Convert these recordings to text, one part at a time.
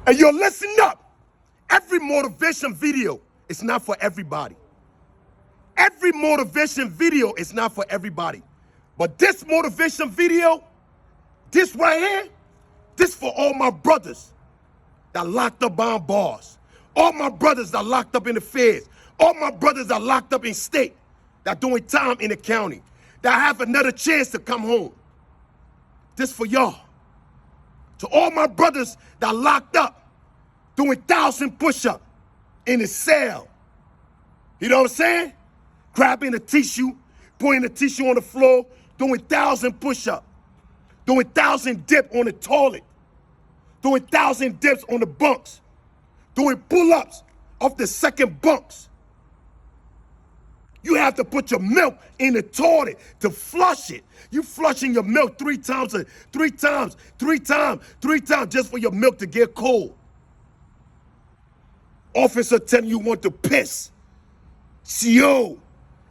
And yo, listen up. Every motivation video is not for everybody. Every motivation video is not for everybody. But this motivation video, this right here, this for all my brothers that locked up behind bars. All my brothers that locked up in the feds. All my brothers that locked up in state, that doing time in the county, that have another chance to come home. This for y'all. To all my brothers that locked up, doing 1,000 push-ups in the cell. You know what I'm saying? Grabbing a tissue, putting the tissue on the floor, doing 1,000 push-ups, doing 1,000 dip on the toilet, doing 1,000 dips on the bunks, doing pull-ups off the second bunks. You have to put your milk in the toilet to flush it. You flushing your milk three times just for your milk to get cold. Officer telling you want to piss. CO,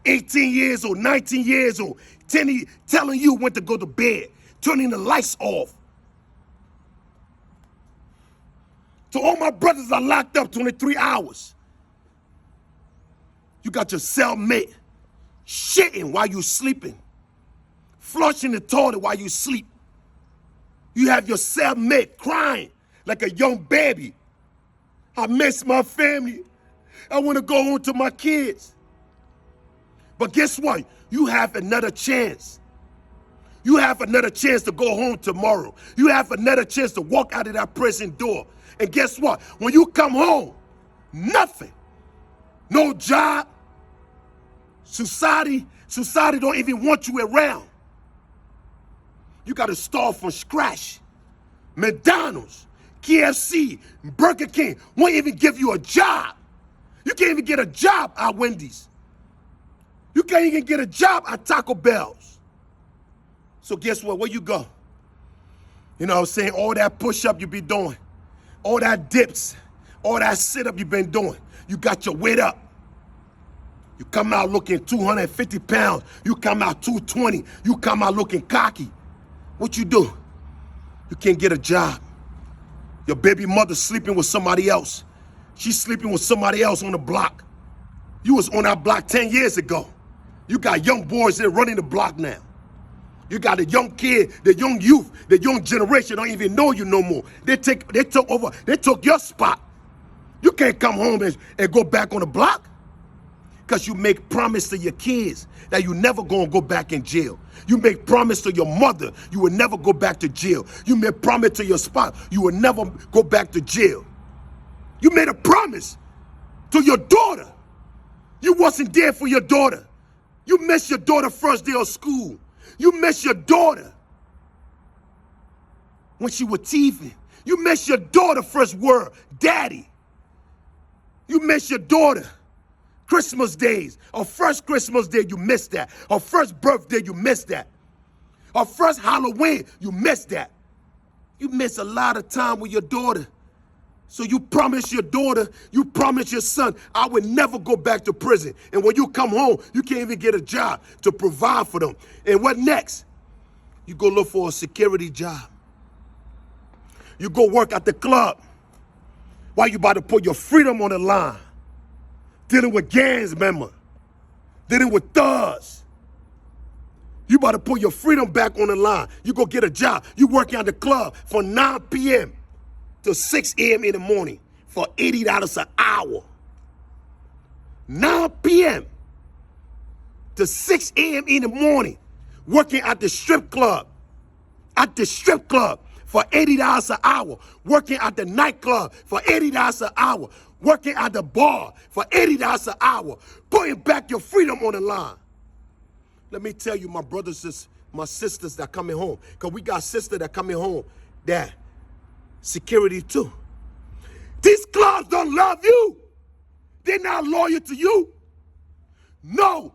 18 years old, 19 years old, telling you when to go to bed, turning the lights off. So all my brothers are locked up 23 hours. You got your cellmate shitting while you sleeping, flushing the toilet while you sleep. You have your cellmate crying like a young baby. I miss my family. I want to go home to my kids. But guess what? You have another chance. You have another chance to go home tomorrow. You have another chance to walk out of that prison door. And guess what? When you come home, nothing. No job. Society don't even want you around. You got to start from scratch. McDonald's, KFC, Burger King won't even give you a job. You can't even get a job at Wendy's. You can't even get a job at Taco Bell's. So guess what? Where you go? You know what I'm saying? All that push-up you be doing, all that dips, all that sit-up you been doing, you got your weight up. You come out looking 250 pounds. You come out 220. You come out looking cocky. What you do? You can't get a job. Your baby mother's sleeping with somebody else. She's sleeping with somebody else on the block. You was on that block 10 years ago. You got young boys that running the block now. You got a young kid, the young youth, the young generation don't even know you no more. They took your spot. You can't come home and go back on the block. Because you make promise to your kids that you never gonna go back in jail. You make promise to your mother you will never go back to jail. You made promise to your spouse you will never go back to jail. You made a promise to your daughter. You wasn't there for your daughter. You missed your daughter first day of school. You missed your daughter when she was teething. You missed your daughter first word, daddy. You missed your daughter Christmas days. Her first Christmas day, you missed that. Her first birthday, you missed that. Her first Halloween, you missed that. You miss a lot of time with your daughter. So you promise your daughter, you promise your son, I would never go back to prison. And when you come home, you can't even get a job to provide for them. And what next? You go look for a security job. You go work at the club while you about to put your freedom on the line. Dealing with gangs members, dealing with thugs. You about to put your freedom back on the line. You go get a job. You working at the club from 9 p.m. to 6 a.m. in the morning for $80 an hour. 9 p.m. to 6 a.m. in the morning, working at the strip club. At the strip club for $80 an hour. Working at the nightclub for $80 an hour. Working at the bar for $80 an hour, putting back your freedom on the line. Let me tell you, my brothers, my sisters that coming home, because we got sisters that coming home that security too. These clubs don't love you. They're not loyal to you. No.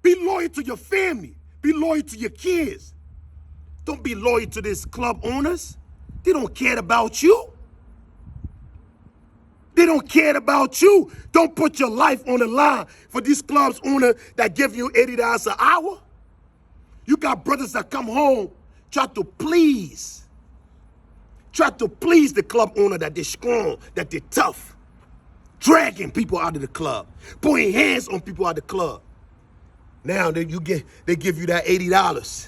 Be loyal to your family. Be loyal to your kids. Don't be loyal to these club owners. They don't care about you. They don't care about you. Don't put your life on the line for these clubs owner that give you $80 an hour. You got brothers that come home, try to please Try to please the club owner that they're strong, that they're tough. Dragging people out of the club. Putting hands on people out of the club. Now they give you that $80.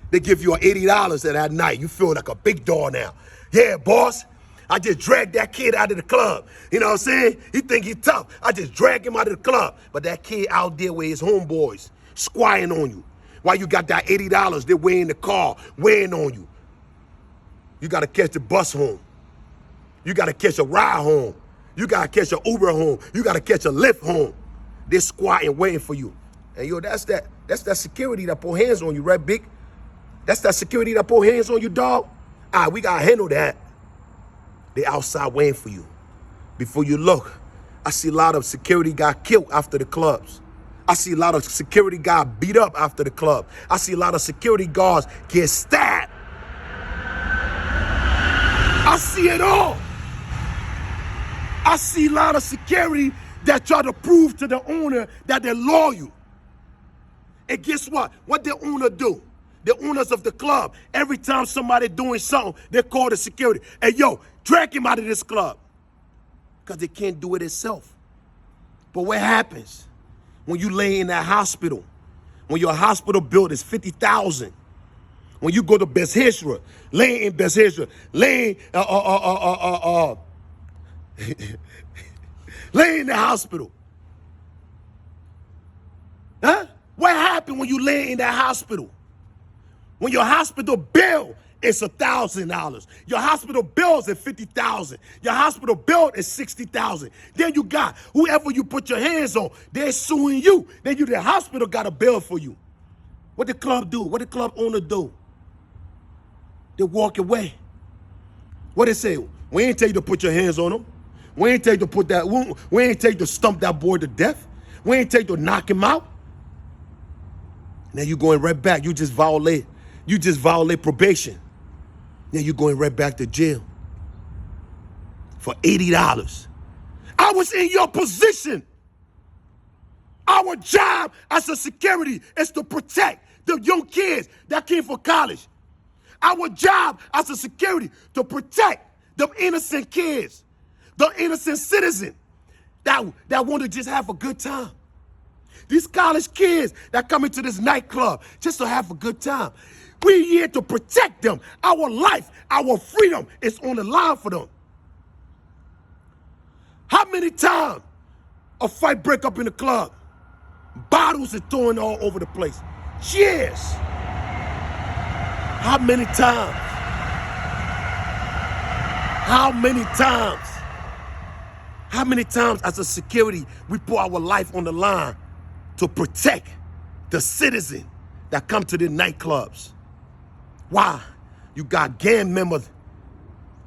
They give you $80 that night. You feel like a big dog now. Yeah, boss. I just dragged that kid out of the club. You know what I'm saying? He think he's tough. I just dragged him out of the club. But that kid out there with his homeboys, squatting on you. While you got that $80, they're weighing the car, weighing on you. You got to catch the bus home. You got to catch a ride home. You got to catch an Uber home. You got to catch a Lyft home. They're squatting, waiting for you. And yo, that's that security that put hands on you, right, Big? That's that security that put hands on you, dog. All right, we got to handle that. They outside waiting for you. Before you look, I see a lot of security got killed after the clubs. I see a lot of security got beat up after the club. I see a lot of security guards get stabbed. I see it all. I see a lot of security that try to prove to the owner that they're loyal. And guess what? What the owner do? The owners of the club, every time somebody doing something, they call the security. Hey, yo, drag him out of this club. Because they can't do it itself. But what happens when you lay in that hospital? When your hospital bill is $50,000. When you go to Best Hishra, laying in Best Hishra, laying laying in the hospital. Huh? What happened when you lay in that hospital? When your hospital bill is $1,000, your hospital bill is $50,000, your hospital bill is $60,000. Then you got whoever you put your hands on, they're suing you. Then the hospital got a bill for you. What the club do? What the club owner do? They walk away. What they say? We ain't tell you to put your hands on them. We ain't tell you to put that. We ain't tell you to stump that boy to death. We ain't tell you to knock him out. Now you going right back. You just violate probation. Now you going right back to jail for $80. I was in your position. Our job as a security is to protect the young kids that came from college. Our job as a security to protect the innocent kids, the innocent citizen that want to just have a good time. These college kids that come into this nightclub just to have a good time. We're here to protect them. Our life, our freedom is on the line for them. How many times a fight break up in the club? Bottles are thrown all over the place. Cheers. How many times? How many times? How many times as a security we put our life on the line to protect the citizen that come to the nightclubs? Why? You got gang members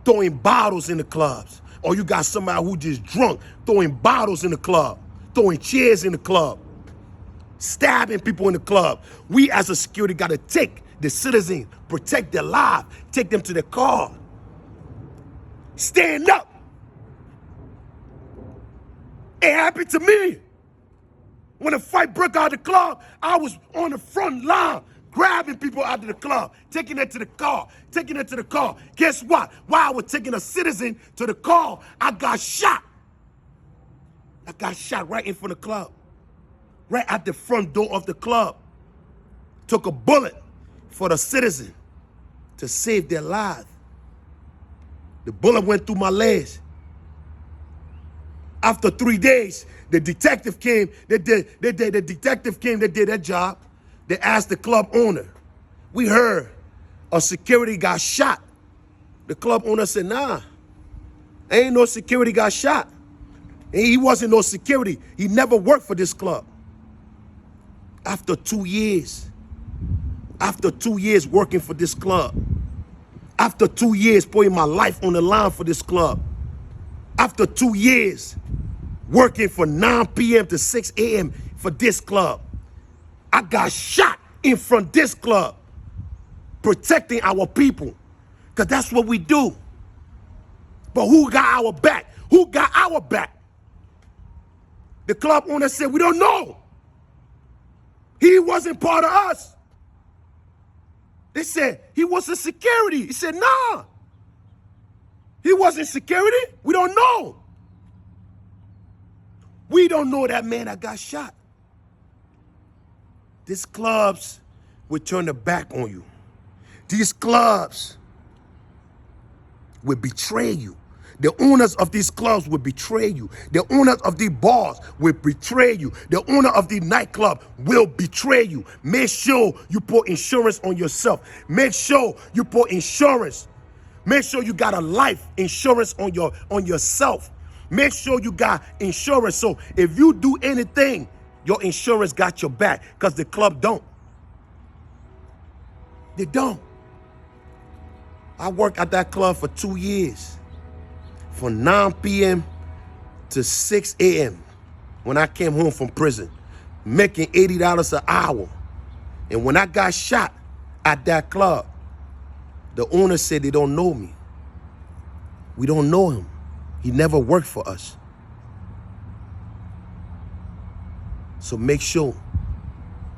throwing bottles in the clubs. Or you got somebody who just drunk throwing bottles in the club, throwing chairs in the club, stabbing people in the club. We as a security got to take the citizen, protect their lives, take them to their car. Stand up. It happened to me. When a fight broke out of the club, I was on the front line, grabbing people out of the club, taking them to the car, taking them to the car. Guess what? While I was taking a citizen to the car, I got shot. I got shot right in front of the club, right at the front door of the club. Took a bullet for the citizen to save their lives. The bullet went through my legs. After 3 days, the detective came. They did their job. They asked the club owner. We heard a security got shot. The club owner said, nah, ain't no security got shot. And he wasn't no security. He never worked for this club. After 2 years working for this club, after 2 years putting my life on the line for this club, after 2 years working from 9 p.m. to 6 a.m. for this club, I got shot in front of this club, protecting our people, because that's what we do. But who got our back? Who got our back? The club owner said, we don't know. He wasn't part of us. They said, he was a security. He said, nah. He wasn't security. We don't know. We don't know that man that got shot. These clubs will turn their back on you. These clubs will betray you. The owners of these clubs will betray you. The owners of these bars will betray you. The owner of the nightclub will betray you. Make sure you put insurance on yourself. Make sure you put insurance. Make sure you got a life insurance on yourself. Make sure you got insurance. So if you do anything, your insurance got your back, because the club don't. They don't. I worked at that club for 2 years. From 9 p.m. to 6 a.m. when I came home from prison, making $80 an hour. And when I got shot at that club, the owner said they don't know me. We don't know him. He never worked for us. So make sure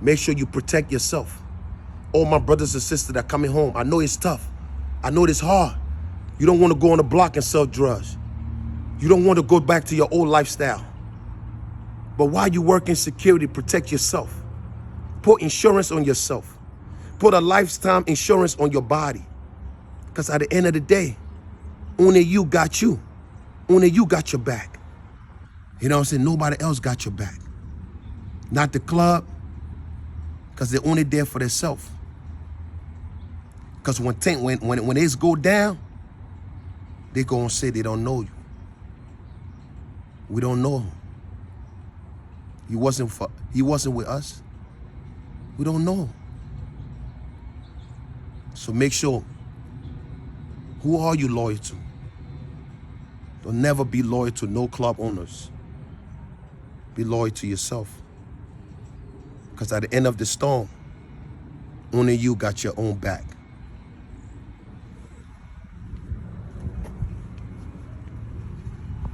you protect yourself. All my brothers and sisters that are coming home, I know it's tough. I know it's hard. You don't want to go on the block and sell drugs. You don't want to go back to your old lifestyle. But while you work in security, protect yourself. Put insurance on yourself. Put a lifetime insurance on your body. Because at the end of the day, only you got you. Only you got your back. You know what I'm saying? Nobody else got your back. Not the club, because they're only there for themselves. Because when it go down, they gonna say they don't know you. We don't know him. He wasn't with us. We don't know him. So make sure, who are you loyal to? Don't never be loyal to no club owners. Be loyal to yourself. Because at the end of the storm, only you got your own back.